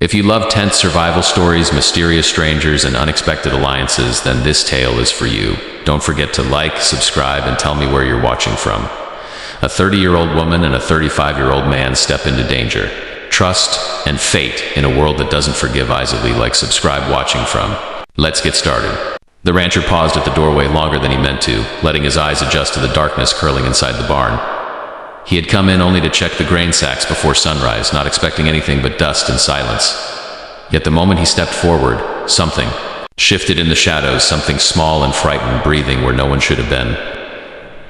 If you love tense survival stories, mysterious strangers, and unexpected alliances, then this tale is for you. Don't forget to like, subscribe, and tell me where you're watching from. A 30-year-old woman and a 35-year-old man step into danger. Trust and fate in a world that doesn't forgive easily. Like, subscribe, watching from. Let's get started. The rancher paused at the doorway longer than he meant to, letting his eyes adjust to the darkness curling inside the barn. He had come in only to check the grain sacks before sunrise, not expecting anything but dust and silence. Yet the moment he stepped forward, something shifted in the shadows, something small and frightened, breathing where no one should have been.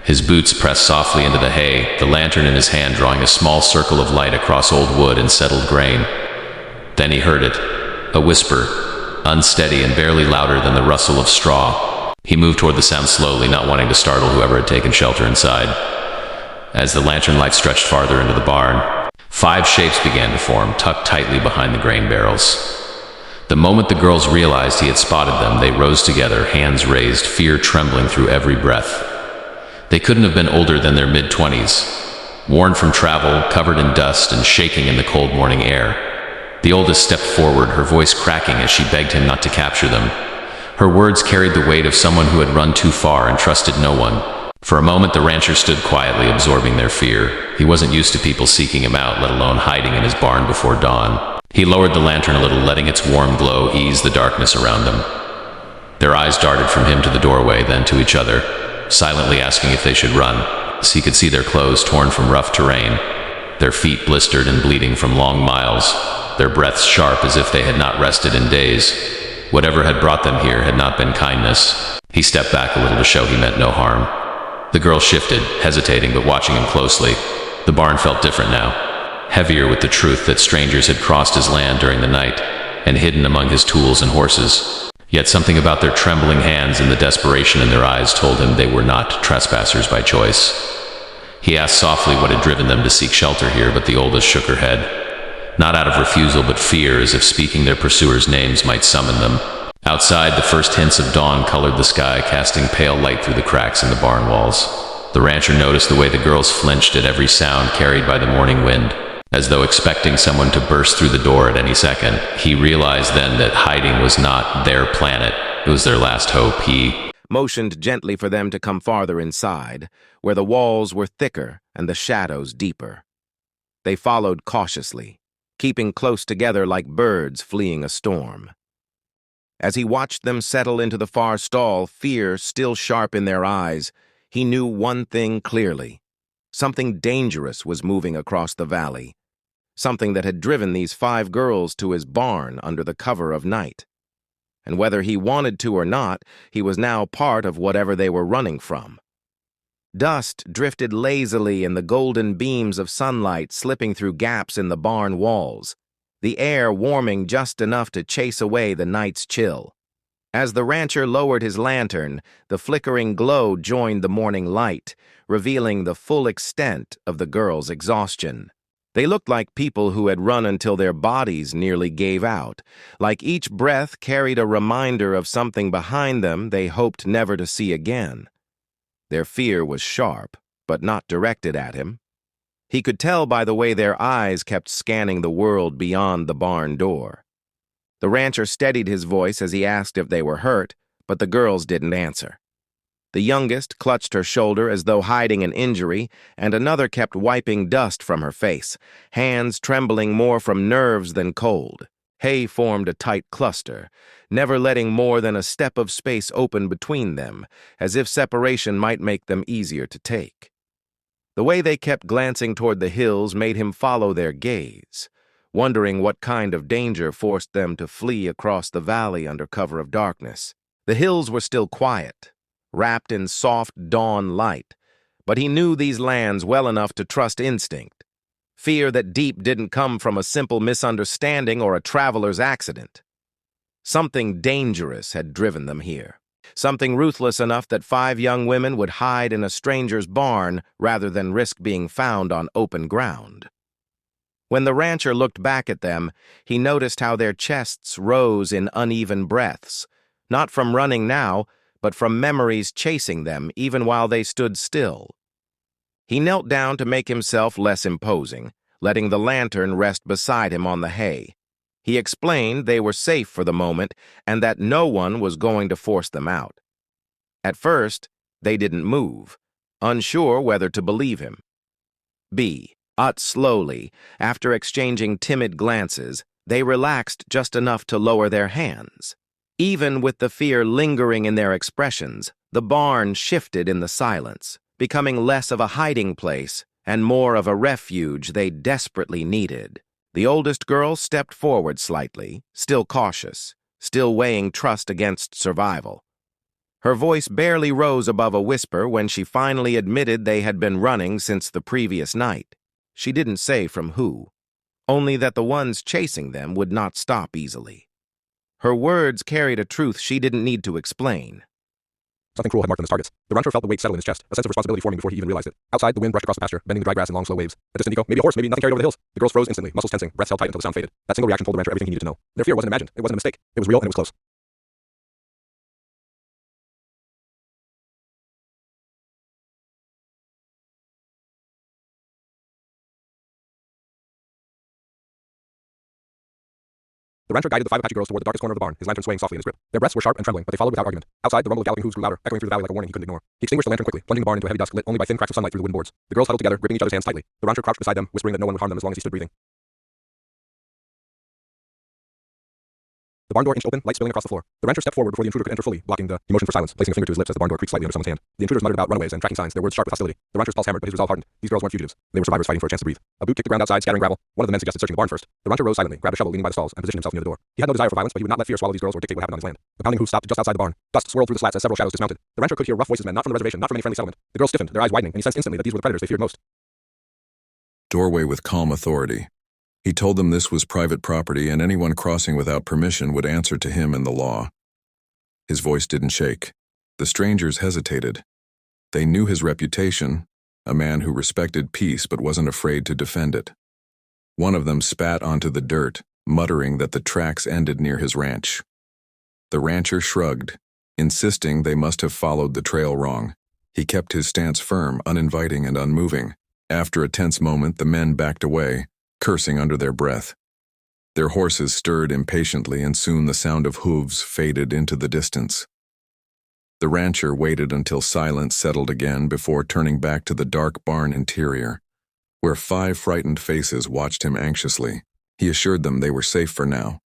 His boots pressed softly into the hay, the lantern in his hand drawing a small circle of light across old wood and settled grain. Then he heard it, a whisper, unsteady and barely louder than the rustle of straw. He moved toward the sound slowly, not wanting to startle whoever had taken shelter inside. As the lantern light stretched farther into the barn, 5 shapes began to form, tucked tightly behind the grain barrels. The moment the girls realized he had spotted them, they rose together, hands raised, fear trembling through every breath. They couldn't have been older than their mid-20s, worn from travel, covered in dust, and shaking in the cold morning air. The oldest stepped forward, her voice cracking as she begged him not to capture them. Her words carried the weight of someone who had run too far and trusted no one. For a moment, the rancher stood quietly, absorbing their fear. He wasn't used to people seeking him out, let alone hiding in his barn before dawn. He lowered the lantern a little, letting its warm glow ease the darkness around them. Their eyes darted from him to the doorway, then to each other, silently asking if they should run, as he could see their clothes torn from rough terrain, their feet blistered and bleeding from long miles, their breaths sharp as if they had not rested in days. Whatever had brought them here had not been kindness. He stepped back a little to show he meant no harm. The girl shifted, hesitating but watching him closely. The barn felt different now, heavier with the truth that strangers had crossed his land during the night and hidden among his tools and horses. Yet something about their trembling hands and the desperation in their eyes told him they were not trespassers by choice. He asked softly what had driven them to seek shelter here, but the oldest shook her head, not out of refusal but fear, as if speaking their pursuers' names might summon them. Outside, the first hints of dawn colored the sky, casting pale light through the cracks in the barn walls. The rancher noticed the way the girls flinched at every sound carried by the morning wind, as though expecting someone to burst through the door at any second. He realized then that hiding was not their planet, it was their last hope. He motioned gently for them to come farther inside, where the walls were thicker and the shadows deeper. They followed cautiously, keeping close together like birds fleeing a storm. As he watched them settle into the far stall, fear still sharp in their eyes, he knew one thing clearly. Something dangerous was moving across the valley, something that had driven these 5 girls to his barn under the cover of night. And whether he wanted to or not, he was now part of whatever they were running from. Dust drifted lazily in the golden beams of sunlight slipping through gaps in the barn walls, the air warming just enough to chase away the night's chill. As the rancher lowered his lantern, the flickering glow joined the morning light, revealing the full extent of the girls' exhaustion. They looked like people who had run until their bodies nearly gave out, like each breath carried a reminder of something behind them they hoped never to see again. Their fear was sharp, but not directed at him. He could tell by the way their eyes kept scanning the world beyond the barn door. The rancher steadied his voice as he asked if they were hurt, but the girls didn't answer. The youngest clutched her shoulder as though hiding an injury, and another kept wiping dust from her face, hands trembling more from nerves than cold. Hay formed a tight cluster, never letting more than a step of space open between them, as if separation might make them easier to take. The way they kept glancing toward the hills made him follow their gaze, wondering what kind of danger forced them to flee across the valley under cover of darkness. The hills were still quiet, wrapped in soft dawn light, but he knew these lands well enough to trust instinct, fear that deep didn't come from a simple misunderstanding or a traveler's accident. Something dangerous had driven them here. Something ruthless enough that 5 young women would hide in a stranger's barn rather than risk being found on open ground. When the rancher looked back at them, he noticed how their chests rose in uneven breaths, not from running now, but from memories chasing them even while they stood still. He knelt down to make himself less imposing, letting the lantern rest beside him on the hay. He explained they were safe for the moment and that no one was going to force them out. At first, they didn't move, unsure whether to believe him. Slowly, after exchanging timid glances, they relaxed just enough to lower their hands. Even with the fear lingering in their expressions, the barn shifted in the silence, becoming less of a hiding place and more of a refuge they desperately needed. The oldest girl stepped forward slightly, still cautious, still weighing trust against survival. Her voice barely rose above a whisper when she finally admitted they had been running since the previous night. She didn't say from who, only that the ones chasing them would not stop easily. Her words carried a truth she didn't need to explain. Something cruel had marked them as targets. The rancher felt the weight settle in his chest, a sense of responsibility forming before he even realized it. Outside, the wind brushed across the pasture, bending the dry grass in long, slow waves. A distant echo, maybe a horse, maybe nothing carried over the hills. The girls froze instantly, muscles tensing, breaths held tight until the sound faded. That single reaction told the rancher everything he needed to know. Their fear wasn't imagined. It wasn't a mistake. It was real and it was close. The rancher guided the 5 Apache girls toward the darkest corner of the barn, his lantern swaying softly in his grip. Their breaths were sharp and trembling, but they followed without argument. Outside, the rumble of galloping hooves grew louder, echoing through the valley like a warning he couldn't ignore. He extinguished the lantern quickly, plunging the barn into a heavy dusk lit only by thin cracks of sunlight through the wooden boards. The girls huddled together, gripping each other's hands tightly. The rancher crouched beside them, whispering that no one would harm them as long as he stood breathing. The barn door inched open, light spilling across the floor. The rancher stepped forward before the intruder could enter fully, blocking the motion for silence, placing a finger to his lips as the barn door creaked slightly under someone's hand. The intruders muttered about runaways and tracking signs, their words sharp with hostility. The rancher's pulse hammered, but his resolve hardened. These girls weren't fugitives. They were survivors fighting for a chance to breathe. A boot kicked the ground outside, scattering gravel. One of the men suggested searching the barn first. The rancher rose silently, grabbed a shovel leaning by the stalls, and positioned himself near the door. He had no desire for violence, but he would not let fear swallow these girls or dictate what happened on his land. The pounding hoof stopped just outside the barn. Dust swirled through the slats as several shadows dismounted. The rancher could hear rough voices men, not from the reservation, not from any friendly settlement. The girls stiffened, their eyes widening, and he sensed instantly that these were the predators they feared most. Doorway with calm authority. He told them this was private property and anyone crossing without permission would answer to him and the law. His voice didn't shake. The strangers hesitated. They knew his reputation, a man who respected peace but wasn't afraid to defend it. One of them spat onto the dirt, muttering that the tracks ended near his ranch. The rancher shrugged, insisting they must have followed the trail wrong. He kept his stance firm, uninviting and unmoving. After a tense moment, the men backed away, cursing under their breath. Their horses stirred impatiently, and soon the sound of hooves faded into the distance. The rancher waited until silence settled again before turning back to the dark barn interior, where 5 frightened faces watched him anxiously. He assured them they were safe for now,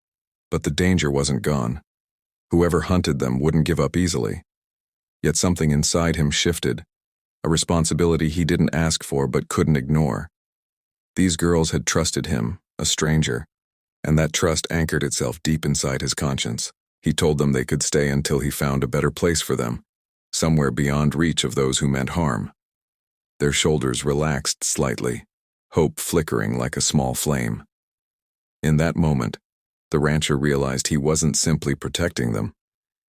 but the danger wasn't gone. Whoever hunted them wouldn't give up easily. Yet something inside him shifted, a responsibility he didn't ask for but couldn't ignore. These girls had trusted him, a stranger, and that trust anchored itself deep inside his conscience. He told them they could stay until he found a better place for them, somewhere beyond reach of those who meant harm. Their shoulders relaxed slightly, hope flickering like a small flame. In that moment, the rancher realized he wasn't simply protecting them.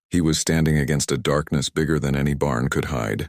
He was standing against a darkness bigger than any barn could hide.